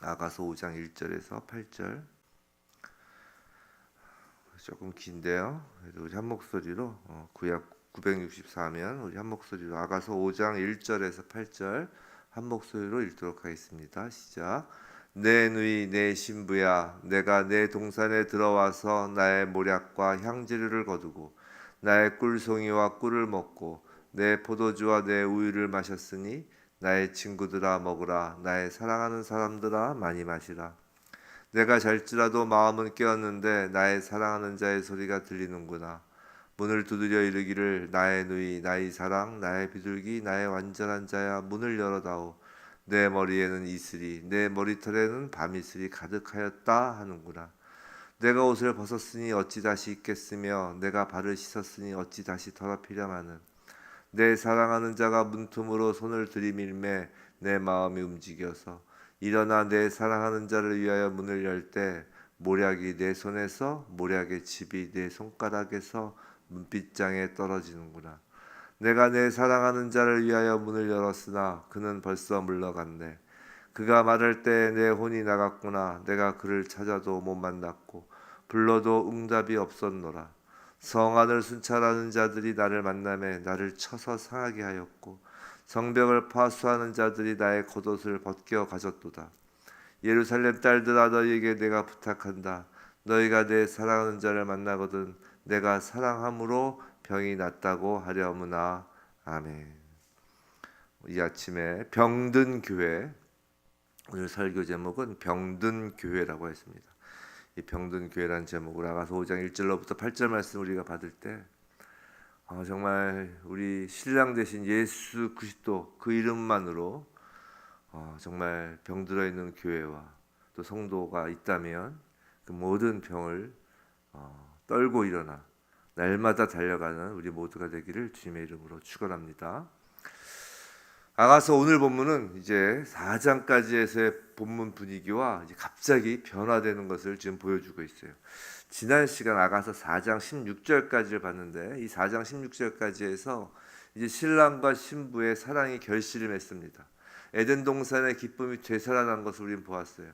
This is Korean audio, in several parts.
아가서 5장 1절에서 8절. 조금 긴데요. 그래도 우리 한 목소리로 구약 964면 우리 한 목소리로 아가서 5장 1절에서 8절 한 목소리로 읽도록 하겠습니다. 시작. 내 누이 내 신부야, 내가 내 동산에 들어와서 나의 모략과 향재료를 거두고 나의 꿀송이와 꿀을 먹고 내 포도주와 내 우유를 마셨으니 나의 친구들아 먹으라, 나의 사랑하는 사람들아 많이 마시라. 내가 잘지라도 마음은 깨었는데 나의 사랑하는 자의 소리가 들리는구나. 문을 두드려 이르기를 나의 누이 나의 사랑 나의 비둘기 나의 완전한 자야, 문을 열어다오. 내 머리에는 이슬이 내 머리털에는 밤이슬이 가득하였다 하는구나. 내가 옷을 벗었으니 어찌 다시 입겠으며 내가 발을 씻었으니 어찌 다시 더럽히려마는. 내 사랑하는 자가 문틈으로 손을 들이밀매 내 마음이 움직여서 일어나 내 사랑하는 자를 위하여 문을 열 때 모략이 내 손에서 모략의 칩이 내 손가락에서 문빗장에 떨어지는구나. 내가 내 사랑하는 자를 위하여 문을 열었으나 그는 벌써 물러갔네. 그가 말할 때 내 혼이 나갔구나. 내가 그를 찾아도 못 만났고 불러도 응답이 없었노라. 성안을 순찰하는 자들이 나를 만나매 나를 쳐서 상하게 하였고 성벽을 파수하는 자들이 나의 겉옷을 벗겨 가졌도다. 예루살렘 딸들아, 너희에게 내가 부탁한다. 너희가 내 사랑하는 자를 만나거든 내가 사랑함으로 병이 낫다고 하려무나. 아멘. 이 아침에 병든 교회, 오늘 설교 제목은 병든 교회라고 했습니다. 이 병든 교회라는 제목으로 아가서 5장 1절로부터 8절 말씀 우리가 받을 때 정말 우리 신랑 되신 예수 그리스도 그 이름만으로 정말 병들어 있는 교회와 또 성도가 있다면 그 모든 병을 떨고 일어나 날마다 달려가는 우리 모두가 되기를 주님의 이름으로 축원합니다. 아가서 오늘 본문은 이제 4장까지에서의 본문 분위기와 이제 갑자기 변화되는 것을 지금 보여주고 있어요. 지난 시간 아가서 4장 16절까지를 봤는데 이 4장 16절까지에서 이제 신랑과 신부의 사랑이 결실을 맺습니다. 에덴 동산의 기쁨이 되살아난 것을 우리는 보았어요.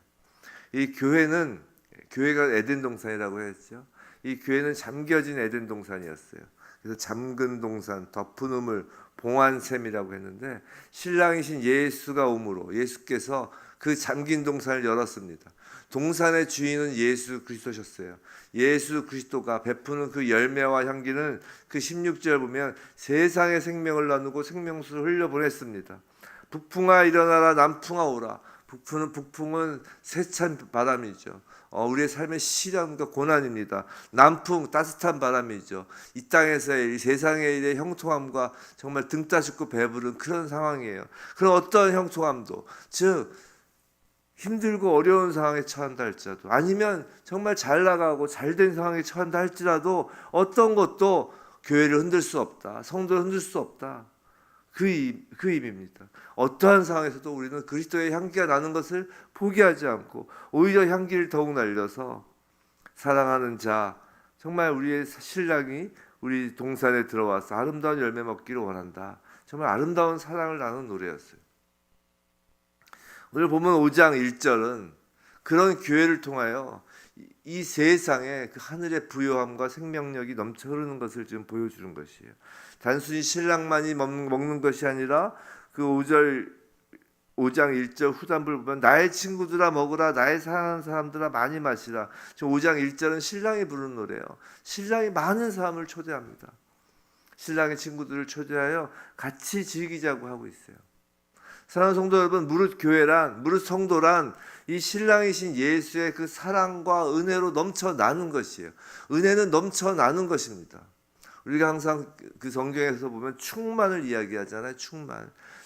이 교회가 에덴 동산이라고 했죠. 이 교회는 잠겨진 에덴 동산이었어요. 그래서 잠근 동산, 덮은 우물, 봉환샘이라고 했는데 신랑이신 예수가 오므로 예수께서 그 잠긴 동산을 열었습니다. 동산의 주인은 예수 그리스도셨어요. 예수 그리스도가 베푸는 그 열매와 향기는 그 16절 보면 세상의 생명을 나누고 생명수를 흘려보냈습니다. 북풍아 일어나라, 남풍아 오라. 북풍은 세찬 바람이죠. 우리의 삶의 시련과 고난입니다. 남풍 따뜻한 바람이죠. 이 땅에서의 이 세상의 일의 형통함과 정말 등 따숩고 배부른 그런 상황이에요. 그런 어떤 형통함도, 즉 힘들고 어려운 상황에 처한다 할지라도, 아니면 정말 잘 나가고 잘된 상황에 처한다 할지라도 어떤 것도 교회를 흔들 수 없다, 성도를 흔들 수 없다. 그 의미입니다. 어떠한 상황에서도 우리는 그리스도의 향기가 나는 것을 포기하지 않고 오히려 향기를 더욱 날려서 사랑하는 자, 정말 우리의 신랑이 우리 동산에 들어와서 아름다운 열매 먹기를 원한다. 정말 아름다운 사랑을 나누는 노래였어요. 오늘 보면 5장 1절은 그런 교회를 통하여 이 세상에 그 하늘의 부요함과 생명력이 넘쳐 흐르는 것을 지금 보여주는 것이에요. 단순히 신랑만이 먹는 것이 아니라 그 5장 1절 후반부를 보면 나의 친구들아 먹으라, 나의 사랑하는 사람들아 많이 마시라. 지금 5장 1절은 신랑이 부르는 노래예요. 신랑이 많은 사람을 초대합니다. 신랑의 친구들을 초대하여 같이 즐기자고 하고 있어요. 사랑하는 성도 여러분, 무릇 교회란, 무릇 성도란 이 신랑이신 예수의 그 사랑과 은혜로 넘쳐 나는 것이에요. 은혜는 넘쳐 나는 것입니다. 우리가 항상 그 성경에서 보면 충만을 이야기하잖아요.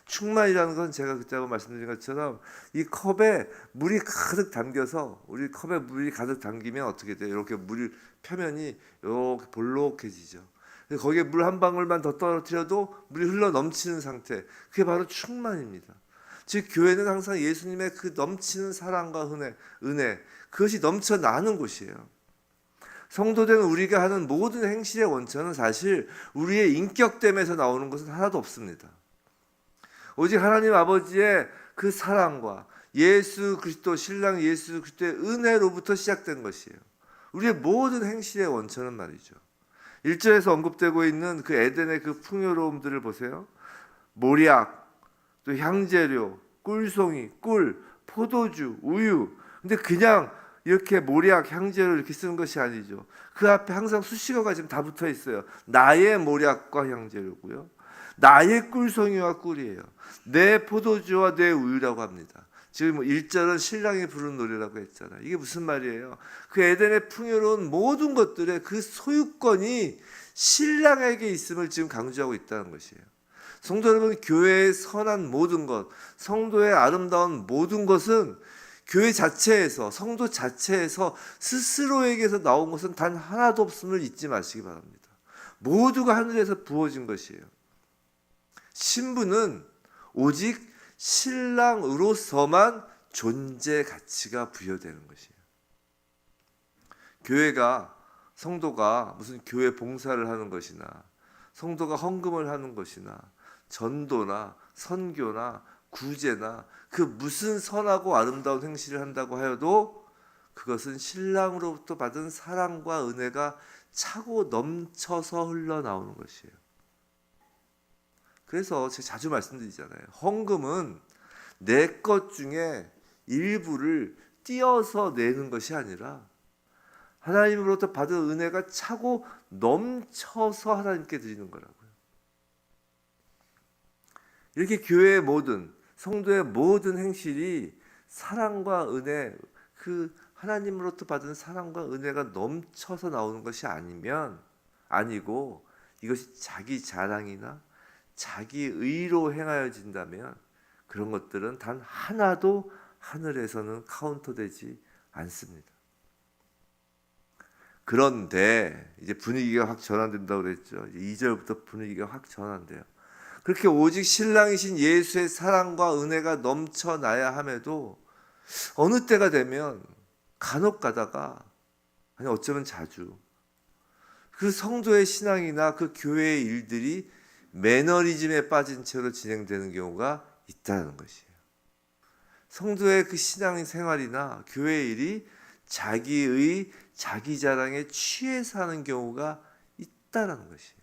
충만이라는 건 제가 그때 말씀드린 것처럼 이 컵에 물이 가득 담겨서, 우리 컵에 물이 가득 담기면 어떻게 돼요? 이렇게 물 표면이 이렇게 볼록해지죠. 거기에 물 한 방울만 더 떨어뜨려도 물이 흘러 넘치는 상태, 그게 바로 충만입니다. 즉 교회는 항상 예수님의 그 넘치는 사랑과 은혜, 그것이 넘쳐 나는 곳이에요. 성도된 우리가 하는 모든 행실의 원천은 사실 우리의 인격됨에서 나오는 것은 하나도 없습니다. 오직 하나님 아버지의 그 사랑과 예수 그리스도, 신랑 예수 그리스도의 은혜로부터 시작된 것이에요. 우리의 모든 행실의 원천은 말이죠. 1절에서 언급되고 있는 그 에덴의 그 풍요로움들을 보세요. 모략, 또 향재료, 꿀송이, 꿀, 포도주, 우유. 근데 그냥 이렇게 모략, 향재료 이렇게 쓰는 것이 아니죠. 그 앞에 항상 수식어가 지금 다 붙어 있어요. 나의 모략과 향재료고요. 나의 꿀송이와 꿀이에요. 내 포도주와 내 우유라고 합니다. 지금 1절은 신랑이 부른 노래라고 했잖아요. 이게 무슨 말이에요? 그 에덴의 풍요로운 모든 것들의 그 소유권이 신랑에게 있음을 지금 강조하고 있다는 것이에요. 성도 여러분, 교회의 선한 모든 것, 성도의 아름다운 모든 것은 교회 자체에서, 성도 자체에서 스스로에게서 나온 것은 단 하나도 없음을 잊지 마시기 바랍니다. 모두가 하늘에서 부어진 것이에요. 신부는 오직 신랑으로서만 존재 가치가 부여되는 것이에요. 교회가, 성도가 무슨 교회 봉사를 하는 것이나 성도가 헌금을 하는 것이나 전도나 선교나 구제나 그 무슨 선하고 아름다운 행실을 한다고 하여도 그것은 신랑으로부터 받은 사랑과 은혜가 차고 넘쳐서 흘러나오는 것이에요. 그래서 제가 자주 말씀드리잖아요. 헌금은 내 것 중에 일부를 띄어서 내는 것이 아니라 하나님으로부터 받은 은혜가 차고 넘쳐서 하나님께 드리는 거라고요. 이렇게 교회의 모든, 성도의 모든 행실이 사랑과 은혜, 그 하나님으로부터 받은 사랑과 은혜가 넘쳐서 나오는 것이 아니고 이것이 자기 자랑이나 자기 의로 행하여진다면 그런 것들은 단 하나도 하늘에서는 카운터되지 않습니다. 그런데 이제 분위기가 확 전환된다고 그랬죠. 2절부터 분위기가 확 전환돼요. 그렇게 오직 신랑이신 예수의 사랑과 은혜가 넘쳐나야 함에도 어느 때가 되면 간혹 가다가, 아니 어쩌면 자주, 그 성도의 신앙이나 그 교회의 일들이 매너리즘에 빠진 채로 진행되는 경우가 있다는 것이에요. 성도의 그 신앙 생활이나 교회 일이 자기의 자기 자랑에 취해서 하는 경우가 있다는 것이에요.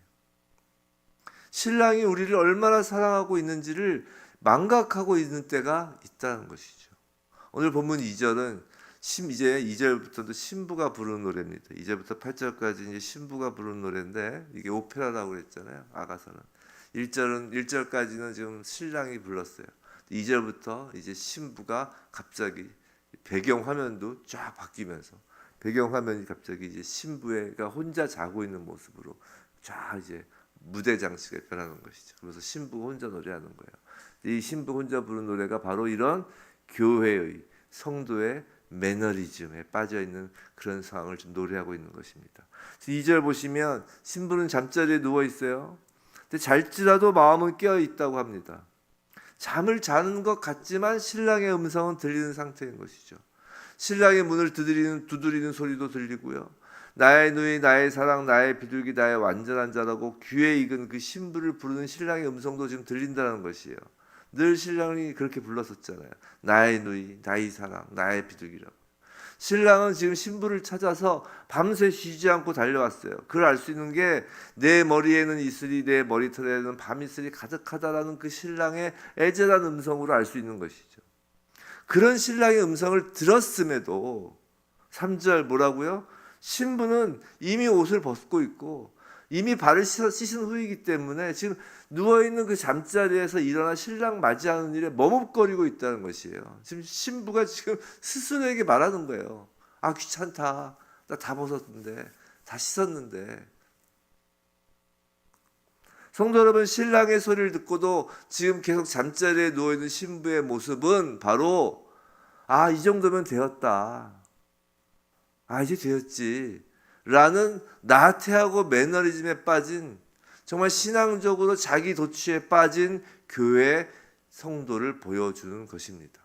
신랑이 우리를 얼마나 사랑하고 있는지를 망각하고 있는 때가 있다는 것이죠. 오늘 본문 2절은 이제 2절부터도 신부가 부르는 노래입니다. 2절부터 8절까지 이제 신부가 부르는 노래인데 이게 오페라라고 그랬잖아요. 아가서는 1절까지는 지금 신랑이 불렀어요. 2절부터 이제 신부가 갑자기 배경 화면도 쫙 바뀌면서 배경 화면이 갑자기 이제 신부가 혼자 자고 있는 모습으로 쫙 이제 무대 장식에 변하는 것이죠. 그래서 신부가 혼자 노래하는 거예요. 이 신부 혼자 부르는 노래가 바로 이런 교회의 성도의 매너리즘에 빠져 있는 그런 상황을 좀 노래하고 있는 것입니다. 2절 보시면 신부는 잠자리에 누워 있어요. 근데 잘지라도 마음은 깨어 있다고 합니다. 잠을 자는 것 같지만 신랑의 음성은 들리는 상태인 것이죠. 신랑의 문을 두드리는 소리도 들리고요. 나의 누이, 나의 사랑, 나의 비둘기, 나의 완전한 자라고 귀에 익은 그 신부를 부르는 신랑의 음성도 지금 들린다는 것이에요. 늘 신랑이 그렇게 불렀었잖아요. 나의 누이, 나의 사랑, 나의 비둘기라고. 신랑은 지금 신부를 찾아서 밤새 쉬지 않고 달려왔어요. 그걸 알 수 있는 게 내 머리에는 이슬이, 내 머리털에는 밤이슬이 가득하다라는 그 신랑의 애절한 음성으로 알 수 있는 것이죠. 그런 신랑의 음성을 들었음에도 3절 뭐라고요? 신부는 이미 옷을 벗고 있고 이미 발을 씻은 후이기 때문에 지금 누워있는 그 잠자리에서 일어나 신랑 맞이하는 일에 머뭇거리고 있다는 것이에요. 지금 신부가 지금 스스로에게 말하는 거예요. 아, 귀찮다. 나 다 벗었는데, 다 씻었는데. 성도 여러분, 신랑의 소리를 듣고도 지금 계속 잠자리에 누워있는 신부의 모습은 바로 이 정도면 되었다. 이제 되었지. 라는 나태하고 매너리즘에 빠진, 정말 신앙적으로 자기 도취에 빠진 교회 성도를 보여주는 것입니다.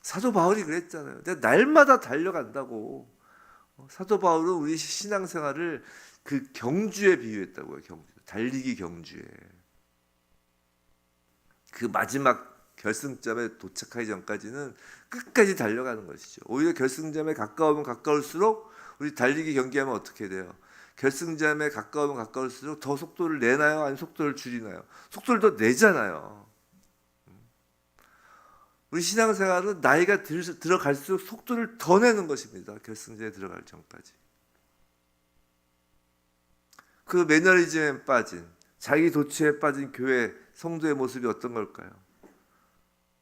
사도 바울이 그랬잖아요. 내가 날마다 달려간다고. 사도 바울은 우리 신앙생활을 그 경주에 비유했다고요. 경주. 달리기 경주에. 그 마지막 결승점에 도착하기 전까지는 끝까지 달려가는 것이죠. 오히려 결승점에 가까우면 가까울수록 우리 달리기 경기하면 어떻게 돼요? 결승점에 가까우면 가까울수록 더 속도를 내나요? 아니면 속도를 줄이나요? 속도를 더 내잖아요. 우리 신앙생활은 나이가 들어갈수록 속도를 더 내는 것입니다. 결승전에 들어갈 전까지. 그 매너리즘에 빠진, 자기 도취에 빠진 교회 성도의 모습이 어떤 걸까요?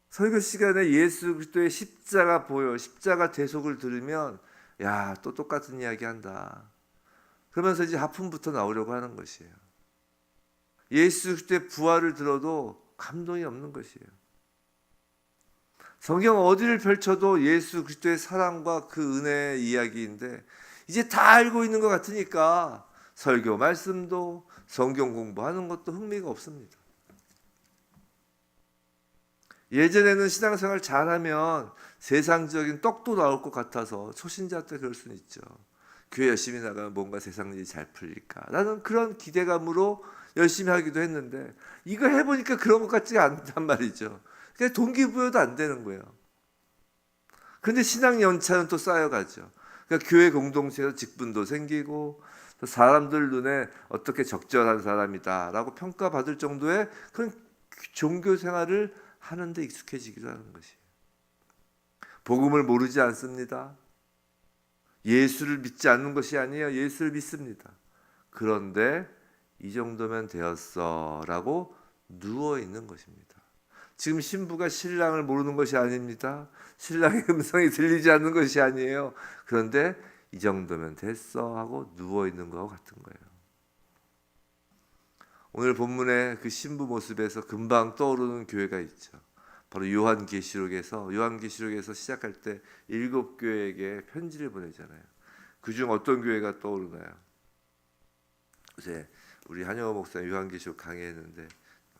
설교 시간에 예수 그리스도의 십자가 보여, 십자가 대속을 들으면 야, 또 똑같은 이야기 한다. 그러면서 이제 하품부터 나오려고 하는 것이에요. 예수 그리스도의 부활을 들어도 감동이 없는 것이에요. 성경 어디를 펼쳐도 예수 그리스도의 사랑과 그 은혜의 이야기인데 이제 다 알고 있는 것 같으니까 설교 말씀도 성경 공부하는 것도 흥미가 없습니다. 예전에는 신앙생활 잘하면 세상적인 떡도 나올 것 같아서 초신자 때 그럴 수는 있죠. 교회 열심히 나가면 뭔가 세상 일이 잘 풀릴까 라는 그런 기대감으로 열심히 하기도 했는데 이거 해보니까 그런 것 같지가 않단 말이죠. 그러니까 동기부여도 안 되는 거예요. 그런데 신앙 연차는 또 쌓여가죠. 그러니까 교회 공동체에서 직분도 생기고 사람들 눈에 어떻게 적절한 사람이다라고 평가받을 정도의 그런 종교 생활을 하는데 익숙해지기도 하는 것이에요. 복음을 모르지 않습니다. 예수를 믿지 않는 것이 아니에요. 예수를 믿습니다. 그런데 이 정도면 되었어라고 누워 있는 것입니다. 지금 신부가 신랑을 모르는 것이 아닙니다. 신랑의 음성이 들리지 않는 것이 아니에요. 그런데 이 정도면 됐어 하고 누워 있는 것과 같은 거예요. 오늘 본문의 그 신부 모습에서 금방 떠오르는 교회가 있죠. 바로 요한계시록에서 시작할 때 7교회에게 편지를 보내잖아요. 그중 어떤 교회가 떠오르나요? 요새 우리 한영호 목사님 요한계시록 강의했는데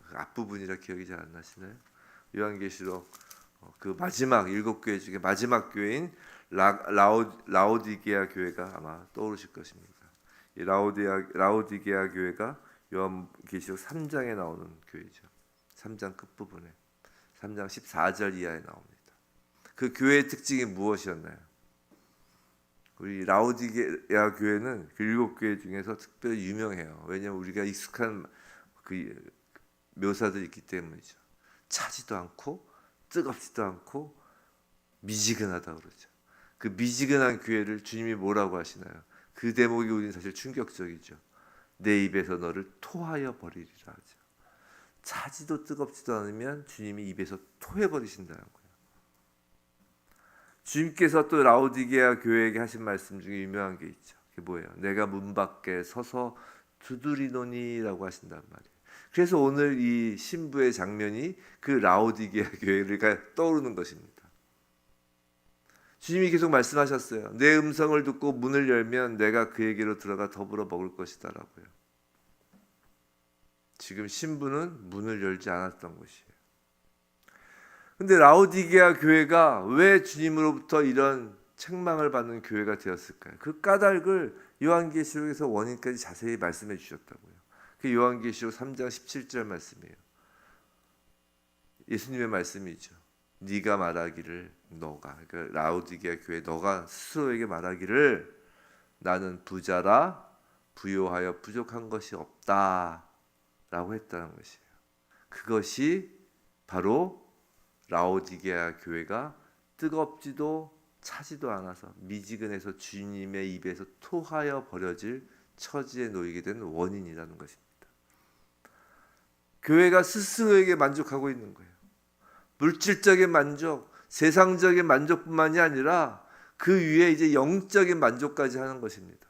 그 앞부분이라 기억이 잘 안 나시나요? 요한계시록 그 마지막 7교회 중에 마지막 교회인 라오디게아 교회가 아마 떠오르실 것입니다. 이 라오디게아 교회가 요한계시록 3장에 나오는 교회죠. 3장 끝부분에 3장 14절 이하에 나옵니다. 그 교회의 특징이 무엇이었나요? 우리 라오디게아 교회는 그 7교회 중에서 특별히 유명해요. 왜냐하면 우리가 익숙한 그 묘사들이 있기 때문이죠. 차지도 않고 뜨겁지도 않고 미지근하다 그러죠. 그 미지근한 교회를 주님이 뭐라고 하시나요? 그 대목이 우리는 사실 충격적이죠. 내 입에서 너를 토하여 버리리라 하죠. 차지도 뜨겁지도 않으면 주님이 입에서 토해버리신다는 거예요. 주님께서 또 라오디게아 교회에게 하신 말씀 중에 유명한 게 있죠. 그게 뭐예요? 내가 문 밖에 서서 두드리노니라고 하신단 말이에요. 그래서 오늘 이 신부의 장면이 그 라오디게아 교회가 떠오르는 것입니다. 주님이 계속 말씀하셨어요. 내 음성을 듣고 문을 열면 내가 그에게로 들어가 더불어 먹을 것이다 라고요. 지금 신부는 문을 열지 않았던 것이에요. 근데 라오디게아 교회가 왜 주님으로부터 이런 책망을 받는 교회가 되었을까요? 그 까닭을 요한계시록에서 원인까지 자세히 말씀해 주셨다고요. 그 요한계시록 3장 17절 말씀이에요. 예수님의 말씀이죠. 네가 말하기를 너가 그러니까 라오디게아 교회 너가 스스로에게 말하기를 나는 부자라 부요하여 부족한 것이 없다 라고 했다는 것이에요. 그것이 바로 라오디게아 교회가 뜨겁지도 차지도 않아서 미지근해서 주님의 입에서 토하여 버려질 처지에 놓이게 된 원인이라는 것입니다. 교회가 스스로에게 만족하고 있는 거예요. 물질적인 만족, 세상적인 만족뿐만이 아니라 그 위에 이제 영적인 만족까지 하는 것입니다.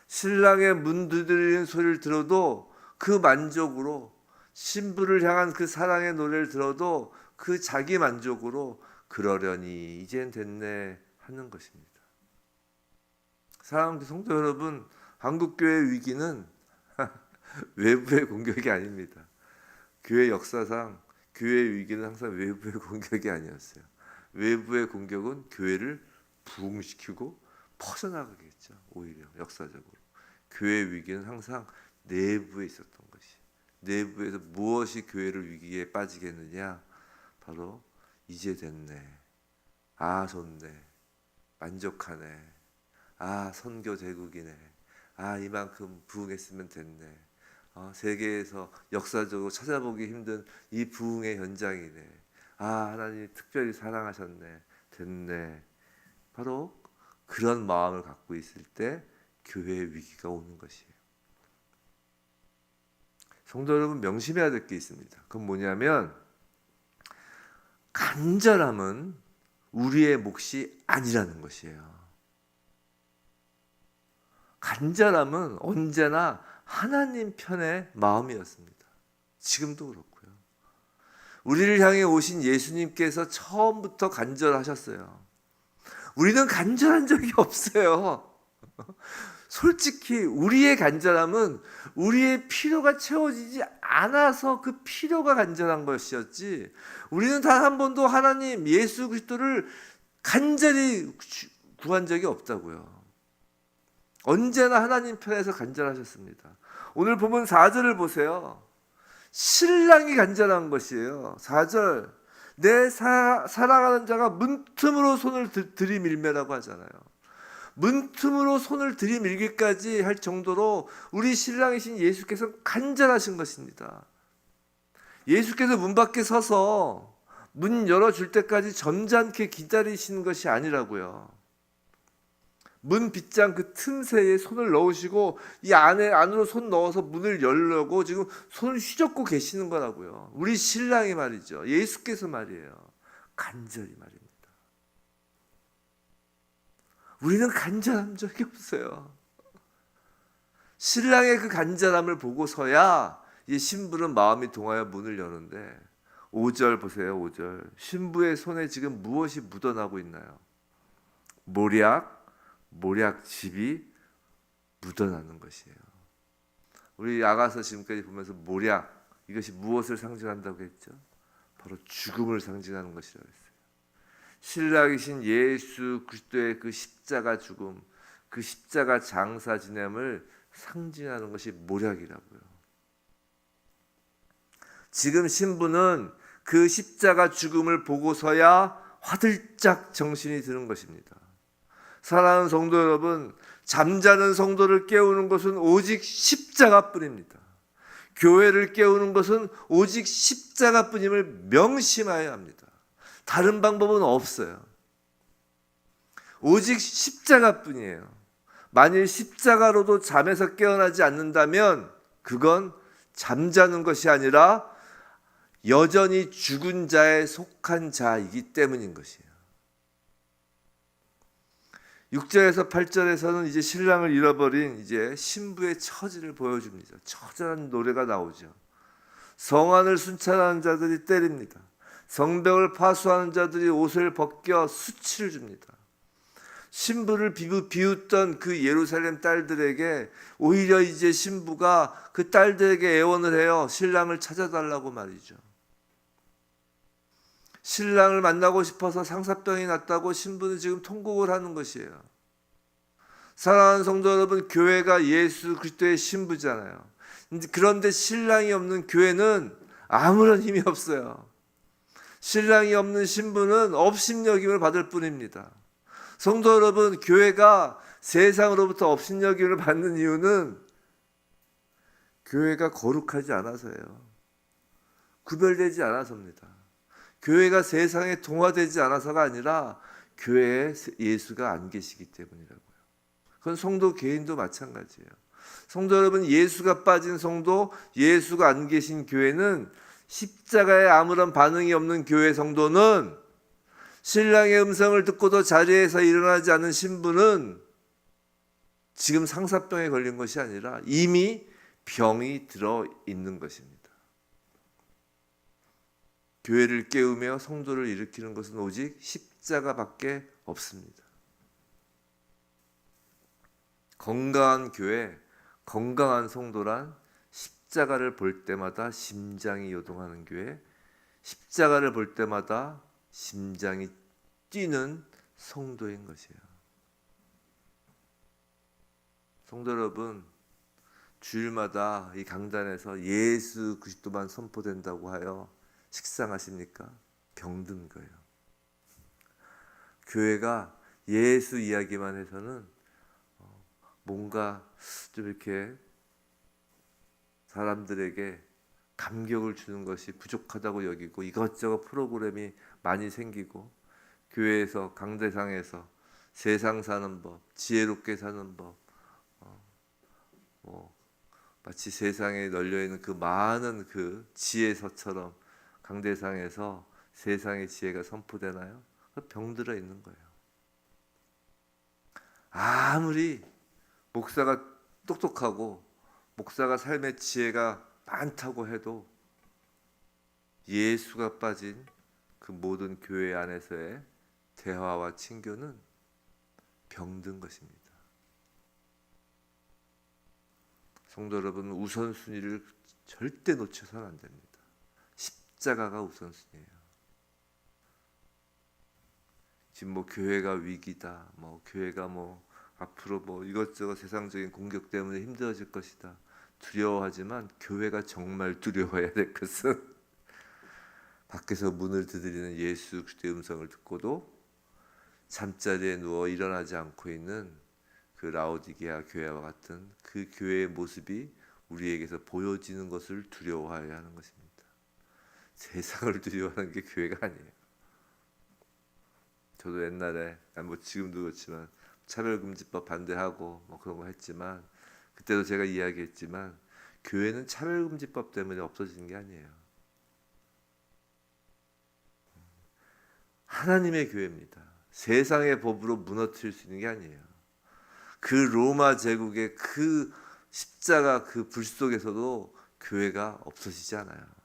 신랑의 문 두드리는 소리를 들어도 그 만족으로 신부를 향한 그 사랑의 노래를 들어도 그 자기 만족으로 그러려니 이젠 됐네 하는 것입니다. 사랑하는 성도 여러분, 한국교회의 위기는 외부의 공격이 아닙니다. 교회 역사상 교회의 위기는 항상 외부의 공격이 아니었어요. 외부의 공격은 교회를 부흥시키고 퍼져나가겠죠. 오히려 역사적으로. 교회의 위기는 항상 내부에 있었던 것이. 내부에서 무엇이 교회를 위기에 빠지게 했느냐? 바로 이제 됐네. 아, 좋네. 만족하네. 아, 선교 제국이네. 아, 이만큼 부흥했으면 됐네. 세계에서 역사적으로 찾아보기 힘든 이 부흥의 현장이네. 아, 하나님 특별히 사랑하셨네. 됐네. 바로 그런 마음을 갖고 있을 때 교회의 위기가 오는 것이에요. 성도 여러분, 명심해야 될 게 있습니다. 그건 뭐냐면 간절함은 우리의 몫이 아니라는 것이에요. 간절함은 언제나 하나님 편의 마음이었습니다. 지금도 그렇고요. 우리를 향해 오신 예수님께서 처음부터 간절하셨어요. 우리는 간절한 적이 없어요. 솔직히 우리의 간절함은 우리의 필요가 채워지지 않아서 그 필요가 간절한 것이었지, 우리는 단 한 번도 하나님 예수 그리스도를 간절히 구한 적이 없다고요. 언제나 하나님 편에서 간절하셨습니다. 오늘 보면 4절을 보세요. 신랑이 간절한 것이에요. 4절, 내 사랑하는 자가 문틈으로 손을 들이밀매라고 하잖아요. 문틈으로 손을 들이밀기까지 할 정도로 우리 신랑이신 예수께서 간절하신 것입니다. 예수께서 문 밖에 서서 문 열어줄 때까지 점잖게 기다리시는 것이 아니라고요. 문 빗장 그 틈새에 손을 넣으시고 이 안으로 손 넣어서 문을 열려고 지금 손을 휘젓고 계시는 거라고요. 우리 신랑이 말이죠. 예수께서 말이에요. 간절히 말입니다. 우리는 간절한 적이 없어요. 신랑의 그 간절함을 보고서야 이 신부는 마음이 동하여 문을 여는데, 5절 보세요. 5절, 신부의 손에 지금 무엇이 묻어나고 있나요? 모략즙이 묻어나는 것이에요. 우리 아가서 지금까지 보면서 모략, 이것이 무엇을 상징한다고 했죠? 바로 죽음을 상징하는 것이라고 했어요. 신랑이신 예수 그리스도의 그 십자가 죽음, 그 십자가 장사 지냄을 상징하는 것이 모략이라고요. 지금 신부는 그 십자가 죽음을 보고서야 화들짝 정신이 드는 것입니다. 사랑하는 성도 여러분, 잠자는 성도를 깨우는 것은 오직 십자가뿐입니다. 교회를 깨우는 것은 오직 십자가뿐임을 명심해야 합니다. 다른 방법은 없어요. 오직 십자가뿐이에요. 만일 십자가로도 잠에서 깨어나지 않는다면 그건 잠자는 것이 아니라 여전히 죽은 자에 속한 자이기 때문인 것이에요. 6절에서 8절에서는 이제 신랑을 잃어버린 이제 신부의 처지를 보여줍니다. 처절한 노래가 나오죠. 성안을 순찰하는 자들이 때립니다. 성벽을 파수하는 자들이 옷을 벗겨 수치를 줍니다. 신부를 비웃던 그 예루살렘 딸들에게 오히려 이제 신부가 그 딸들에게 애원을 해요. 신랑을 찾아달라고 말이죠. 신랑을 만나고 싶어서 상사병이 났다고 신부는 지금 통곡을 하는 것이에요. 사랑하는 성도 여러분, 교회가 예수 그리스도의 신부잖아요. 그런데 신랑이 없는 교회는 아무런 힘이 없어요. 신랑이 없는 신부는 업신여김을 받을 뿐입니다. 성도 여러분, 교회가 세상으로부터 업신여김을 받는 이유는 교회가 거룩하지 않아서예요. 구별되지 않아서입니다. 교회가 세상에 동화되지 않아서가 아니라 교회에 예수가 안 계시기 때문이라고요. 그건 성도 개인도 마찬가지예요. 성도 여러분, 예수가 빠진 성도, 예수가 안 계신 교회는, 십자가에 아무런 반응이 없는 교회 성도는, 신랑의 음성을 듣고도 자리에서 일어나지 않은 신부는 지금 상사병에 걸린 것이 아니라 이미 병이 들어 있는 것입니다. 교회를 깨우며 성도를 일으키는 것은 오직 십자가밖에 없습니다. 건강한 교회, 건강한 성도란 십자가를 볼 때마다 심장이 요동하는 교회, 십자가를 볼 때마다 심장이 뛰는 성도인 것이에요. 성도 여러분, 주일마다 이 강단에서 예수 그리스도만 선포된다고 하여 식상하십니까? 병든 거예요. 교회가 예수 이야기만 해서는 뭔가 좀 이렇게 사람들에게 감격을 주는 것이 부족하다고 여기고 이것저것 프로그램이 많이 생기고 교회에서 강대상에서 세상 사는 법, 지혜롭게 사는 법, 마치 세상에 널려 있는 그 많은 그 지혜서처럼 강대상에서 세상의 지혜가 선포되나요? 병들어 있는 거예요. 아무리 목사가 똑똑하고 목사가 삶의 지혜가 많다고 해도 예수가 빠진 그 모든 교회 안에서의 대화와 친교는 병든 것입니다. 성도 여러분, 우선순위를 절대 놓쳐서는 안 됩니다. 십자가가 우선순위예요. 지금 뭐 교회가 위기다, 뭐 교회가 뭐 앞으로 뭐 이것저것 세상적인 공격 때문에 힘들어질 것이다 두려워하지만 교회가 정말 두려워해야 될 것은 밖에서 문을 두드리는 예수 그리스도의 음성을 듣고도 잠자리에 누워 일어나지 않고 있는 그 라오디게아 교회와 같은 그 교회의 모습이 우리에게서 보여지는 것을 두려워해야 하는 것입니다. 세상을 두려워하는 게 교회가 아니에요. 저도 옛날에 뭐 지금도 그렇지만 차별금지법 반대하고 뭐 그런 거 했지만 그때도 제가 이야기했지만 교회는 차별금지법 때문에 없어지는 게 아니에요. 하나님의 교회입니다. 세상의 법으로 무너뜨릴 수 있는 게 아니에요. 그 로마 제국의 그 십자가 그 불 속에서도 교회가 없어지지 않아요.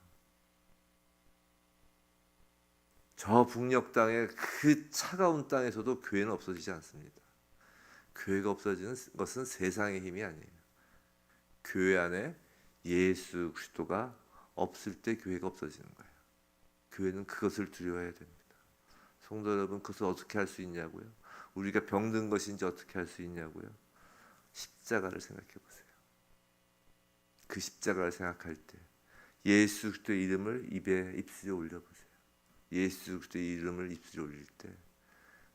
저 북녘 땅의 그 차가운 땅에서도 교회는 없어지지 않습니다. 교회가 없어지는 것은 세상의 힘이 아니에요. 교회 안에 예수 그리스도가 없을 때 교회가 없어지는 거예요. 교회는 그것을 두려워해야 됩니다. 성도 여러분, 그것을 어떻게 할 수 있냐고요? 우리가 병든 것인지 어떻게 할 수 있냐고요? 십자가를 생각해 보세요. 그 십자가를 생각할 때 예수 그리스도의 이름을 입술에 올려보세요. 예수 그리스도의 이름을 입술에 올릴 때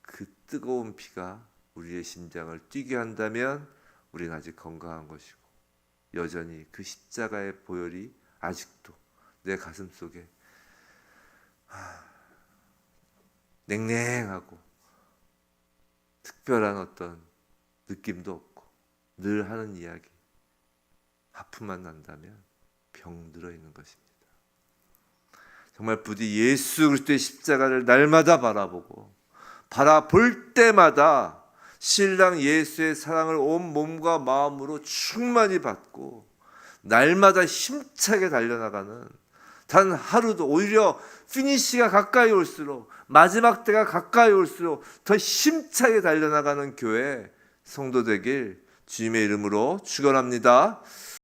그 뜨거운 피가 우리의 심장을 뛰게 한다면 우리는 아직 건강한 것이고 여전히 그 십자가의 보혈이 아직도 내 가슴 속에 냉랭하고 특별한 어떤 느낌도 없고 늘 하는 이야기 하품만 난다면 병들어 있는 것입니다. 정말 부디 예수 그리스도의 십자가를 날마다 바라볼 때마다 신랑 예수의 사랑을 온 몸과 마음으로 충만히 받고 날마다 힘차게 달려나가는 단 하루도 오히려 피니시가 가까이 올수록 마지막 때가 가까이 올수록 더 힘차게 달려나가는 교회 성도 되길 주님의 이름으로 축원합니다.